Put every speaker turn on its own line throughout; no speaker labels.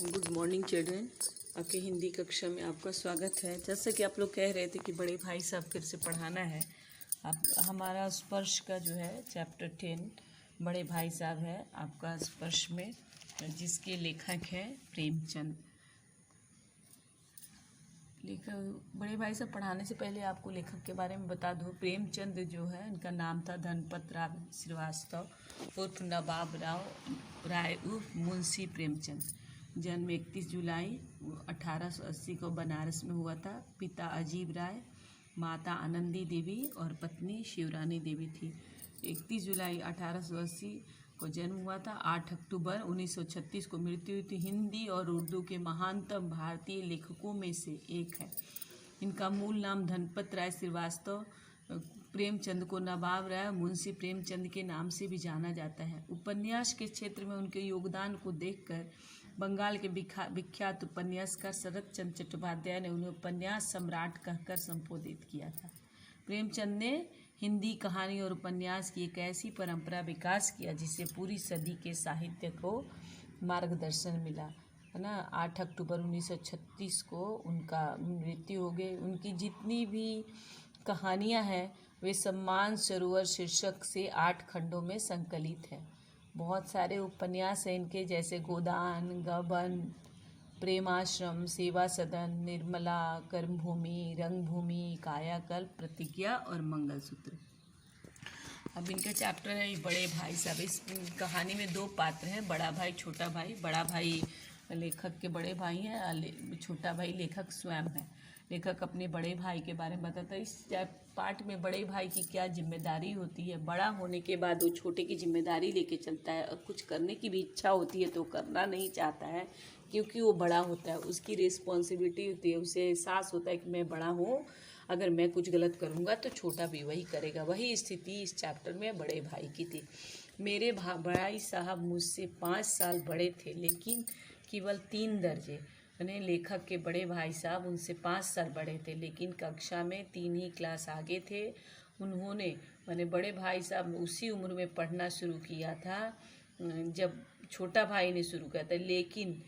Good morning children. आपके हिंदी कक्षा में आपका स्वागत है। जैसा कि आप लोग कह रहे थे कि बड़े भाई साहब फिर से पढ़ाना है। आप हमारा स्पर्श का जो है चैप्टर 10 बड़े भाई साहब है आपका स्पर्श में, जिसके लेखक हैं प्रेमचंद। लेखक बड़े भाई साहब पढ़ाने से पहले आपको लेखक के बारे में बता दूँ। प्रेमचंद जो है इनका नाम था धनपत राव श्रीवास्तव उर्फ नवाब राय उर्फ मुंशी प्रेमचंद। जन्म 31 जुलाई 1880 को बनारस में हुआ था। पिता अजीब राय, माता आनंदी देवी और पत्नी शिवरानी देवी थी। 31 जुलाई 1880 को जन्म हुआ था। 8 अक्टूबर 1936 को मृत्यु हुई थी। हिंदी और उर्दू के महानतम भारतीय लेखकों में से एक है। इनका मूल नाम धनपत राय श्रीवास्तव प्रेमचंद को नवाब राय मुंशी प्रेमचंद के नाम से भी जाना जाता है। उपन्यास के क्षेत्र में उनके योगदान को देखकर बंगाल के विख्यात उपन्यासकार शरत चंद्र चट्टोपाध्याय ने उन्हें उपन्यास सम्राट कहकर संबोधित किया था। प्रेमचंद ने हिंदी कहानी और उपन्यास की एक ऐसी परंपरा विकास किया जिससे पूरी सदी के साहित्य को मार्गदर्शन मिला, है ना। 8 अक्टूबर 1936 को उनका मृत्यु हो गई। उनकी जितनी भी कहानियां हैं वे सम्मान सरोवर शीर्षक से 8 खंडों में संकलित है। बहुत सारे उपन्यास हैं इनके, जैसे गोदान, गबन, प्रेमाश्रम, सेवा सदन, निर्मला, कर्मभूमि, रंगभूमि, कायाकल्प, प्रतिज्ञा और मंगलसूत्र। अब इनका चैप्टर है बड़े भाई साहब। इस कहानी में 2 पात्र हैं, बड़ा भाई छोटा भाई। बड़ा भाई लेखक के बड़े भाई हैं, छोटा भाई लेखक स्वयं है। लेखक अपने बड़े भाई के बारे में बताता है। इस पार्ट में बड़े भाई की क्या जिम्मेदारी होती है। बड़ा होने के बाद वो छोटे की जिम्मेदारी लेके चलता है और कुछ करने की भी इच्छा होती है तो करना नहीं चाहता है क्योंकि वो बड़ा होता है, उसकी रिस्पॉन्सिबिलिटी होती है, उसे एहसास होता है कि मैं बड़ा हूँ, अगर मैं कुछ गलत करूँगा तो छोटा भी वही करेगा। वही स्थिति इस चैप्टर में बड़े भाई की थी। मेरे भाई साहब मुझसे 5 साल बड़े थे, लेकिन केवल 3 दर्जे। मैंने लेखक के बड़े भाई साहब उनसे 5 साल बड़े थे, लेकिन कक्षा में 3 ही क्लास आगे थे। उन्होंने मैंने बड़े भाई साहब उसी उम्र में पढ़ना शुरू किया था जब छोटा भाई ने शुरू किया था, लेकिन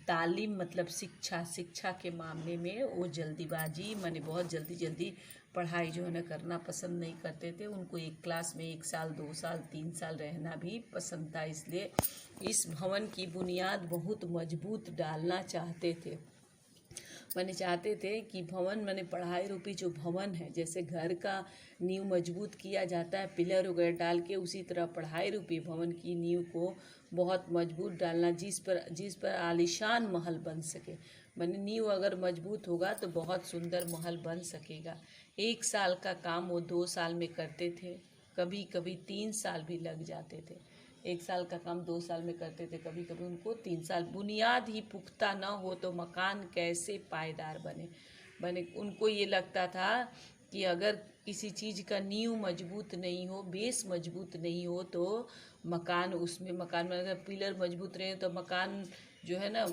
तालीम मतलब शिक्षा के मामले में वो जल्दीबाजी मैंने बहुत जल्दी पढ़ाई जो है ना करना पसंद नहीं करते थे। उनको एक क्लास में 1 साल 2 साल 3 साल रहना भी पसंद था। इसलिए इस भवन की बुनियाद बहुत मजबूत डालना चाहते थे। मैंने चाहते थे कि भवन मैंने पढ़ाई रूपी जो भवन है, जैसे घर का नींव मजबूत किया जाता है पिलर वगैरह डाल के, उसी तरह पढ़ाई रूपी भवन की नींव को बहुत मजबूत डालना जिस पर आलीशान महल बन सके। मैंने नींव अगर मजबूत होगा तो बहुत सुंदर महल बन सकेगा। 1 साल का काम वो 2 साल में करते थे, कभी कभी 3 साल भी लग जाते थे। 1 साल का काम 2 साल में करते थे, कभी कभी उनको 3 साल। बुनियाद ही पुख्ता न हो तो मकान कैसे पायदार बने। उनको ये लगता था कि अगर किसी चीज़ का नींव मजबूत नहीं हो, बेस मजबूत नहीं हो तो मकान में अगर पिलर मजबूत रहे तो मकान जो है ना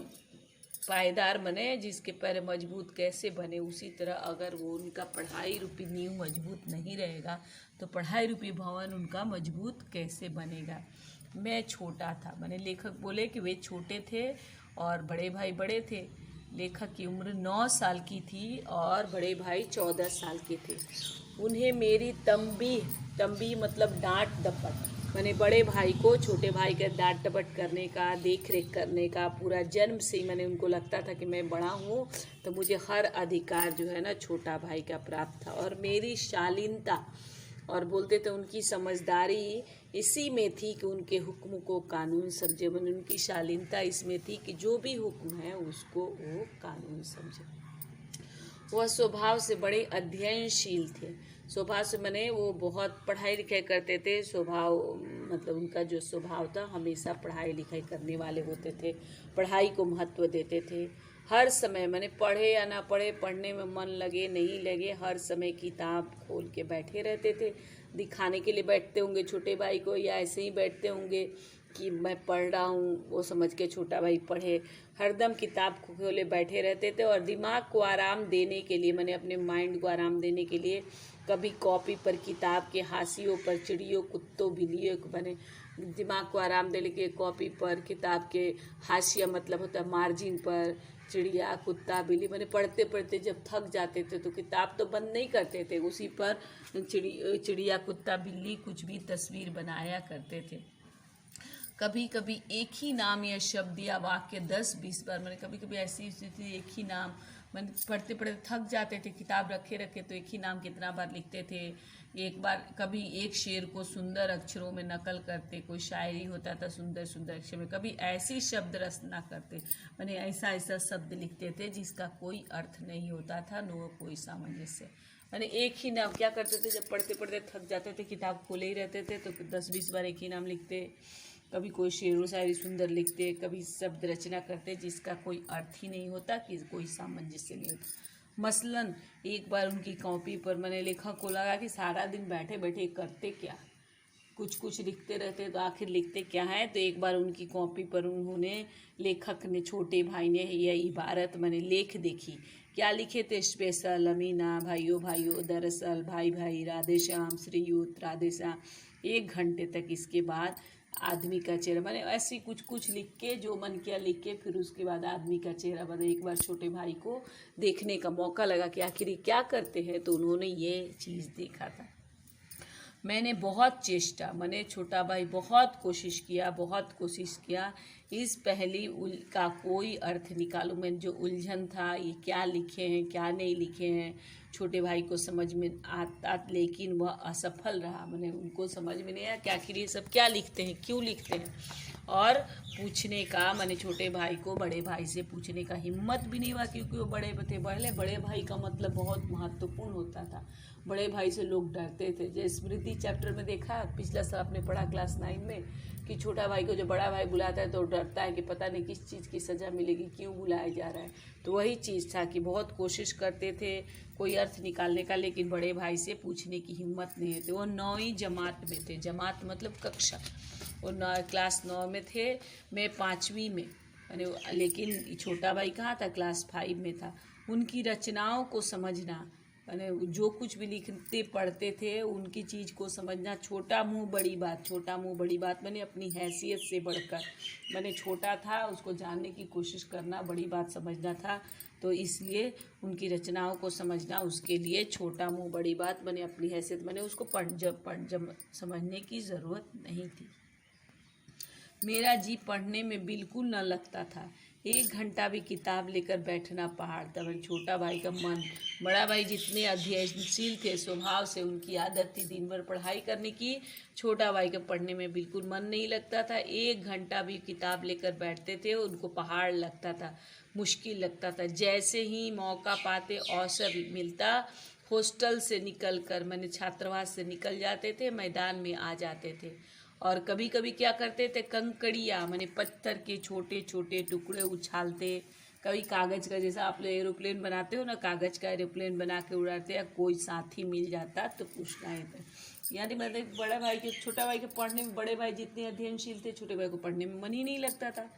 पायदार बने, जिसके पैर मजबूत कैसे बने। उसी तरह अगर वो उनका पढ़ाई रूपी नींव मजबूत नहीं रहेगा तो पढ़ाई रूपी भवन उनका मजबूत कैसे बनेगा। मैं छोटा था, मैंने लेखक बोले कि वे छोटे थे और बड़े भाई बड़े थे। लेखक की उम्र 9 साल की थी और बड़े भाई 14 साल के थे। उन्हें मेरी तंबी मतलब डांट डपट, मैंने बड़े भाई को छोटे भाई का डांट डपट करने का, देख रेख करने का पूरा जन्म से ही मैंने उनको लगता था कि मैं बड़ा हूँ तो मुझे हर अधिकार जो है ना छोटा भाई का प्राप्त था। और मेरी शालीनता और बोलते थे उनकी समझदारी इसी में थी कि उनके हुक्म को कानून समझे। मैंने उनकी शालीनता इसमें थी कि जो भी हुक्म है उसको वो कानून समझे। वह स्वभाव से बड़े अध्ययनशील थे। स्वभाव से मैंने वो बहुत पढ़ाई लिखाई करते थे। स्वभाव मतलब उनका जो स्वभाव था हमेशा पढ़ाई लिखाई करने वाले होते थे, पढ़ाई को महत्व देते थे। हर समय मैंने पढ़े या ना पढ़े, पढ़ने में मन लगे नहीं लगे, हर समय किताब खोल के बैठे रहते थे। दिखाने के लिए बैठते होंगे छोटे भाई को या ऐसे ही बैठते होंगे कि मैं पढ़ रहा हूँ, वो समझ के छोटा भाई पढ़े। हरदम किताब खोले बैठे रहते थे और दिमाग को आराम देने के लिए, मैंने अपने माइंड को आराम देने के लिए कभी कॉपी पर किताब के हाशियों पर चिड़ियों कुत्तों बिल्लियों को मैंने दिमाग को आराम देने के कॉपी पर, किताब के हाशिया मतलब होता है मार्जिन पर, चिड़िया कुत्ता बिल्ली, मैंने पढ़ते पढ़ते जब थक जाते थे तो किताब तो बंद नहीं करते थे, उसी पर चिड़िया कुत्ता बिल्ली कुछ भी तस्वीर बनाया करते थे। कभी कभी एक ही नाम या शब्द या वाक्य 10-20 बार, मैंने कभी कभी ऐसी स्थिति एक ही नाम, मैंने पढ़ते पढ़ते थक जाते थे, किताब रखे रखे तो एक ही नाम कितना बार लिखते थे। एक बार कभी एक शेर को सुंदर अक्षरों में नकल करते, कोई शायरी होता था सुंदर सुंदर अक्षर में, कभी ऐसी शब्द रचना करते, मैंने ऐसा ऐसा शब्द लिखते थे जिसका कोई अर्थ नहीं होता था, न कोई सामंजस्य। मैंने एक ही नाम क्या करते थे, जब पढ़ते पढ़ते थक जाते थे, किताब खोले ही रहते थे तो 10-20 बार एक ही नाम लिखते, कभी कोई शेर व शायरी सुंदर लिखते, कभी शब्द रचना करते जिसका कोई अर्थ ही नहीं होता, कि कोई सामंजस्य नहीं होता। मसलन एक बार उनकी कॉपी पर मैंने लेखक को लगा कि सारा दिन बैठे बैठे करते क्या, कुछ कुछ लिखते रहते तो आखिर लिखते क्या है। तो एक बार उनकी कॉपी पर उन्होंने, लेखक ने, छोटे भाई ने यह इबारत मैंने लेख देखी। क्या लिखे थे? स्पेशल अमीना, भाइयों भाइयों, दरअसल भाई भाई, राधे श्याम, श्रीयुत, राधे श्याम। 1 घंटे तक इसके बाद आदमी का चेहरा, मैंने ऐसी कुछ कुछ लिख के जो मन किया लिख के, फिर उसके बाद आदमी का चेहरा बदल। एक बार छोटे भाई को देखने का मौका लगा कि आखिर ये क्या करते हैं, तो उन्होंने ये चीज़ देखा था। मैंने बहुत चेष्टा, मैंने छोटा भाई बहुत कोशिश किया इस पहली का कोई अर्थ निकालूं। मैंने जो उलझन था, ये क्या लिखे हैं क्या नहीं लिखे हैं, छोटे भाई को समझ में आता, लेकिन वह असफल रहा। मैंने उनको समझ में नहीं आया कि आखिर ये सब क्या लिखते हैं, क्यों लिखते हैं। और पूछने का, मैंने छोटे भाई को बड़े भाई से पूछने का हिम्मत भी नहीं हुआ, क्योंकि वो बड़े थे। पहले बड़े भाई का मतलब बहुत महत्वपूर्ण होता था, बड़े भाई से लोग डरते थे। जैसे स्मृति चैप्टर में देखा, पिछला साल आपने पढ़ा क्लास 9 में, कि छोटा भाई को जो बड़ा भाई बुलाता है तो डरता है कि पता नहीं किस चीज़ की सज़ा मिलेगी, क्यों बुलाया जा रहा है। तो वही चीज़ था कि बहुत कोशिश करते थे कोई अर्थ निकालने का, लेकिन बड़े भाई से पूछने की हिम्मत नहीं होती। वो 9वीं जमात में थे, जमात मतलब कक्षा, वो क्लास 9 में थे, मैं 5वीं में, लेकिन छोटा भाई कहाँ था, क्लास 5 में था। उनकी रचनाओं को समझना, मैंने जो कुछ भी लिखते पढ़ते थे उनकी चीज़ को समझना। छोटा मुँह बड़ी बात, मैंने अपनी हैसियत से बढ़कर, मैंने छोटा था उसको जानने की कोशिश करना, बड़ी बात समझना था। तो इसलिए उनकी रचनाओं को समझना, उसके लिए छोटा मुँह बड़ी बात, मैंने अपनी हैसियत, मैंने उसको जब समझने की ज़रूरत नहीं थी। मेरा जी पढ़ने में बिल्कुल न लगता था, 1 घंटा भी किताब लेकर बैठना पहाड़ था। मैंने छोटा भाई का मन, बड़ा भाई जितने अध्ययनशील थे स्वभाव से, उनकी आदत थी दिन भर पढ़ाई करने की, छोटा भाई का पढ़ने में बिल्कुल मन नहीं लगता था। 1 घंटा भी किताब लेकर बैठते थे, उनको पहाड़ लगता था, मुश्किल लगता था। जैसे ही मौका पाते, अवसर मिलता, हॉस्टल से निकल कर, मैंने छात्रावास से निकल जाते थे, मैदान में आ जाते थे। और कभी कभी क्या करते थे, कंकड़ियाँ, मैंने पत्थर के छोटे छोटे टुकड़े उछालते, कभी कागज़ का, जैसा आप लोग एरोप्लेन बनाते हो ना, कागज़ का एरोप्लेन बना के उड़ाते, या कोई साथी मिल जाता तो पूछना है। यानी मतलब बड़ा भाई के, छोटा भाई के पढ़ने में, बड़े भाई जितने अध्ययनशील थे, छोटे भाई को पढ़ने में मन ही नहीं लगता था।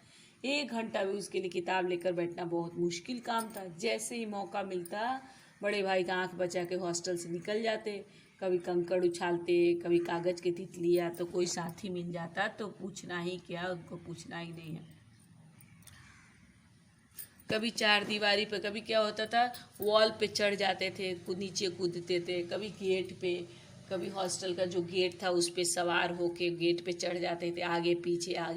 1 घंटा भी उसके लिए किताब लेकर बैठना बहुत मुश्किल काम था। जैसे ही मौका मिलता, बड़े भाई का आँख बचा के हॉस्टल से निकल जाते, कभी कंकड़ उछालते, कभी कागज़ की तितलियाँ, तो कोई साथी मिल जाता तो पूछना ही क्या, उनको पूछना ही नहीं है। कभी चारदीवारी पे, कभी क्या होता था, वॉल पे चढ़ जाते थे, नीचे कूदते थे, कभी गेट पे, कभी हॉस्टल का जो गेट था उस पे सवार होके गेट पे चढ़ जाते थे, आगे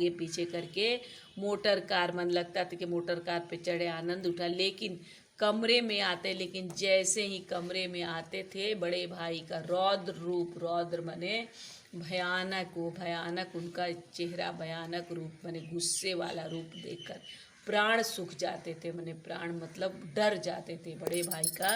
पीछे करके। मोटर कार, मन लगता था कि मोटर कार पे चढ़े, आनंद उठा। लेकिन कमरे में आते, लेकिन जैसे ही कमरे में आते थे, बड़े भाई का रौद्र मने भयानक उनका चेहरा, भयानक रूप, मने गुस्से वाला रूप देखकर प्राण सूख जाते थे। मैंने प्राण मतलब डर जाते थे बड़े भाई का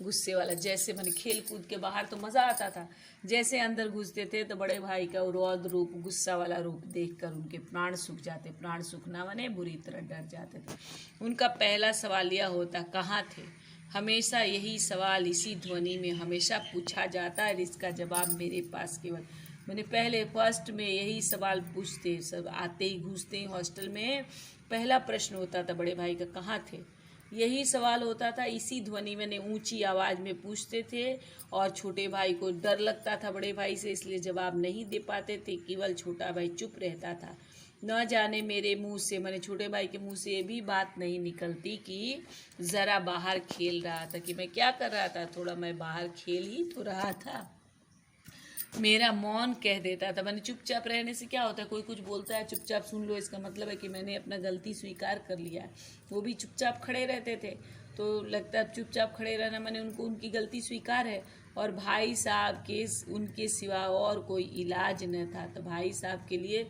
गुस्से वाला। जैसे मैंने खेल कूद के बाहर तो मज़ा आता था, जैसे अंदर घुसते थे तो बड़े भाई का रौद्र रूप, गुस्सा वाला रूप देखकर उनके प्राण सूख जाते। प्राण सूखना माने बुरी तरह डर जाते थे। उनका पहला सवाल यह होता, कहाँ थे। हमेशा यही सवाल इसी ध्वनि में हमेशा पूछा जाता है, इसका जवाब मेरे पास केवल, मैंने पहले फर्स्ट में यही सवाल पूछते, सब आते ही घुसते ही हॉस्टल में पहला प्रश्न होता था बड़े भाई का, कहाँ थे। यही सवाल होता था, इसी ध्वनि में ऊंची आवाज़ में पूछते थे और छोटे भाई को डर लगता था बड़े भाई से, इसलिए जवाब नहीं दे पाते थे। केवल छोटा भाई चुप रहता था। न जाने मेरे मुंह से, मैंने छोटे भाई के मुंह से ये भी बात नहीं निकलती कि ज़रा बाहर खेल रहा था, कि मैं क्या कर रहा था, थोड़ा मैं बाहर खेल ही तो रहा था। मेरा मौन कह देता था, मैंने चुपचाप रहने से क्या होता है, कोई कुछ बोलता है चुपचाप सुन लो, इसका मतलब है कि मैंने अपना गलती स्वीकार कर लिया है। वो भी चुपचाप खड़े रहते थे, तो लगता है चुपचाप खड़े रहना मैंने उनको उनकी गलती स्वीकार है। और भाई साहब के उनके सिवा और कोई इलाज न था, तो भाई साहब के लिए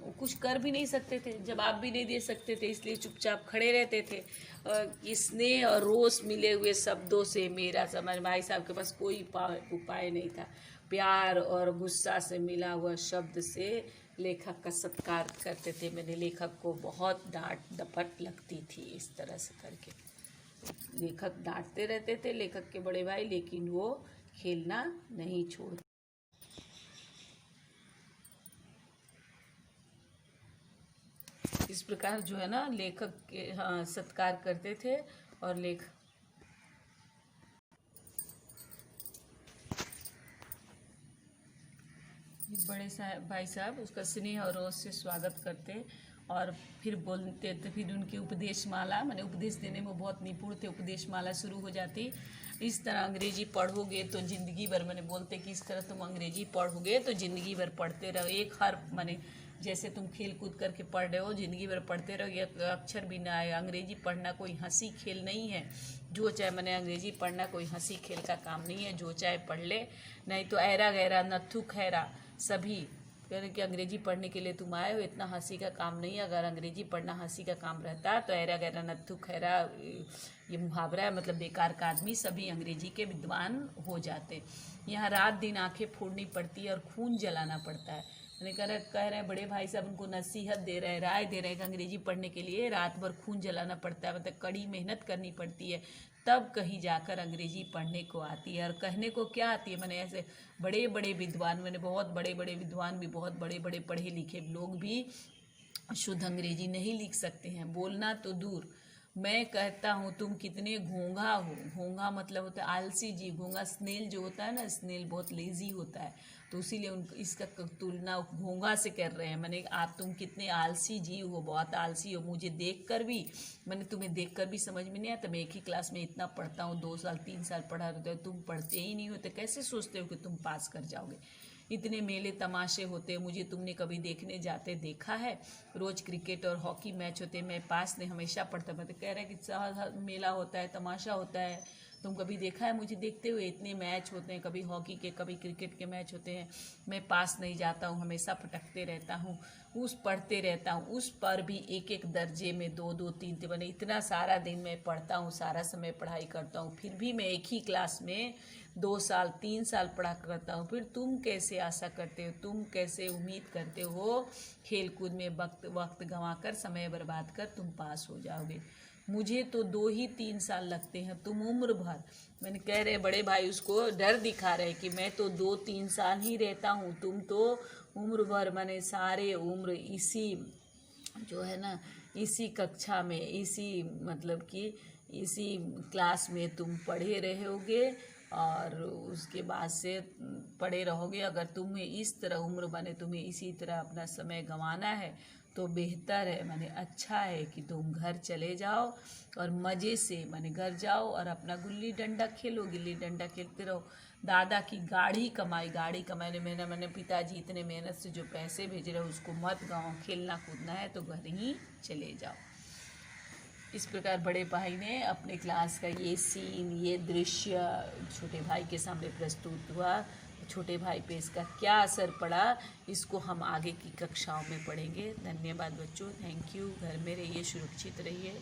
वो कुछ कर भी नहीं सकते थे, जवाब भी नहीं दे सकते थे, इसलिए चुपचाप खड़े रहते थे। स्नेह और रोष मिले हुए शब्दों से मेरा समझ, भाई साहब के पास कोई उपाय नहीं था। प्यार और गुस्सा से मिला हुआ शब्द से लेखक का सत्कार करते थे। मैंने लेखक को बहुत डांट डपट लगती थी, इस तरह से करके लेखक डांटते रहते थे लेखक के बड़े भाई, लेकिन वो खेलना नहीं छोड़ते। इस प्रकार जो है ना लेखक के सत्कार करते थे। और बड़े भाई साहब उसका स्नेह और रोष से स्वागत करते और फिर बोलते थे। फिर उनकी उपदेश माला, मैंने उपदेश देने में बहुत निपुण थे, उपदेश माला शुरू हो जाती। इस तरह अंग्रेजी पढ़ोगे तो ज़िंदगी भर, मैंने बोलते कि इस तरह तुम अंग्रेजी पढ़ोगे तो ज़िंदगी भर पढ़ते रहो। एक हर्फ, मैंने जैसे तुम खेल कूद करके पढ़ रहे हो, ज़िंदगी भर पढ़ते रहो, ये अक्षर भी ना आए। अंग्रेजी पढ़ना कोई हंसी खेल नहीं है, जो चाहे, मैंने अंग्रेजी पढ़ना कोई हंसी खेल का काम नहीं है, जो चाहे पढ़ ले। नहीं तो ऐरा गहरा नत्थु खैरा सभी यानी कि अंग्रेजी पढ़ने के लिए तुम आए हो, इतना हंसी का काम नहीं है। अगर अंग्रेजी पढ़ना हंसी का काम रहता तो ऐरा गहरा नत्थु खैरा ये मुहावरा है, मतलब बेकार का आदमी, सभी अंग्रेजी के विद्वान हो जाते। यहाँ रात दिन आंखें फोड़नी पड़ती है और खून जलाना पड़ता है। मैंने कह रहे हैं बड़े भाई साहब उनको नसीहत दे रहे हैं, राय दे रहे हैं कि अंग्रेजी पढ़ने के लिए रात भर खून जलाना पड़ता है, मतलब कड़ी मेहनत करनी पड़ती है, तब कहीं जाकर अंग्रेजी पढ़ने को आती है। और कहने को क्या आती है, मैंने ऐसे बड़े बड़े विद्वान, मैंने बहुत बड़े बड़े विद्वान भी, बहुत बड़े बड़े पढ़े लिखे लोग भी शुद्ध अंग्रेजी नहीं लिख सकते हैं, बोलना तो दूर। मैं कहता हूँ तुम कितने घोंघा हो। घोंघा मतलब होता है आलसी जीव। घोंघा स्नेल जो होता है ना, स्नेल बहुत लेजी होता है, तो इसीलिए उन इसका तुलना घोंघा से कर रहे हैं। मैंने आप तुम कितने आलसी जीव हो, बहुत आलसी हो। मुझे देखकर भी, मैंने तुम्हें देखकर भी समझ में नहीं आता। मैं एक ही क्लास में इतना पढ़ता हूँ, 2 साल 3 साल पढ़ा रहते हो, तुम पढ़ते ही नहीं होते, कैसे सोचते हो कि तुम पास कर जाओगे। इतने मेले तमाशे होते, मुझे तुमने कभी देखने जाते देखा है? रोज़ क्रिकेट और हॉकी मैच होते, मैं पास नहीं हमेशा पढ़ता। मैं तो कह रहा है कि मेला होता है, तमाशा होता है, तुम कभी देखा है मुझे देखते हुए? इतने मैच होते हैं, कभी हॉकी के कभी क्रिकेट के मैच होते हैं, मैं पास नहीं जाता हूँ, हमेशा भटकते रहता हूँ, पढ़ते रहता हूँ। उस पर भी एक एक दर्जे में 2-2 3-3, मैंने इतना सारा दिन मैं पढ़ता हूँ, सारा समय पढ़ाई करता हूँ, फिर भी मैं एक ही क्लास में 2 साल 3 साल पढ़ा करता हूँ। फिर तुम कैसे आशा करते हो, तुम कैसे उम्मीद करते हो खेल कूद में वक्त गंवाकर, समय बर्बाद कर तुम पास हो जाओगे? मुझे तो 2 ही 3 साल लगते हैं, तुम उम्र भर। मैंने कह रहे बड़े भाई उसको डर दिखा रहे कि मैं तो 2-3 साल ही रहता हूँ, तुम तो उम्र भर, मैंने सारे उम्र इसी जो है ना, इसी कक्षा में, इसी मतलब कि इसी क्लास में तुम पढ़े रहोगे और उसके बाद से पढ़े रहोगे। अगर तुम्हें इस तरह उम्र बने, तुम्हें इसी तरह अपना समय गंवाना है तो बेहतर है, माने अच्छा है कि तुम घर चले जाओ और मज़े से, माने घर जाओ और अपना गुल्ली डंडा खेलो, गिल्ली डंडा खेलते रहो। दादा की गाड़ी कमाई ने मैंने पिताजी इतने मेहनत से जो पैसे भेज रहे हो उसको मत गाओ, खेलना कूदना है तो घर ही चले जाओ। इस प्रकार बड़े भाई ने अपने क्लास का ये सीन, ये दृश्य छोटे भाई के सामने प्रस्तुत हुआ। छोटे भाई पे इसका क्या असर पड़ा, इसको हम आगे की कक्षाओं में पढ़ेंगे। धन्यवाद बच्चों, थैंक यू। घर में रहिए, सुरक्षित रहिए।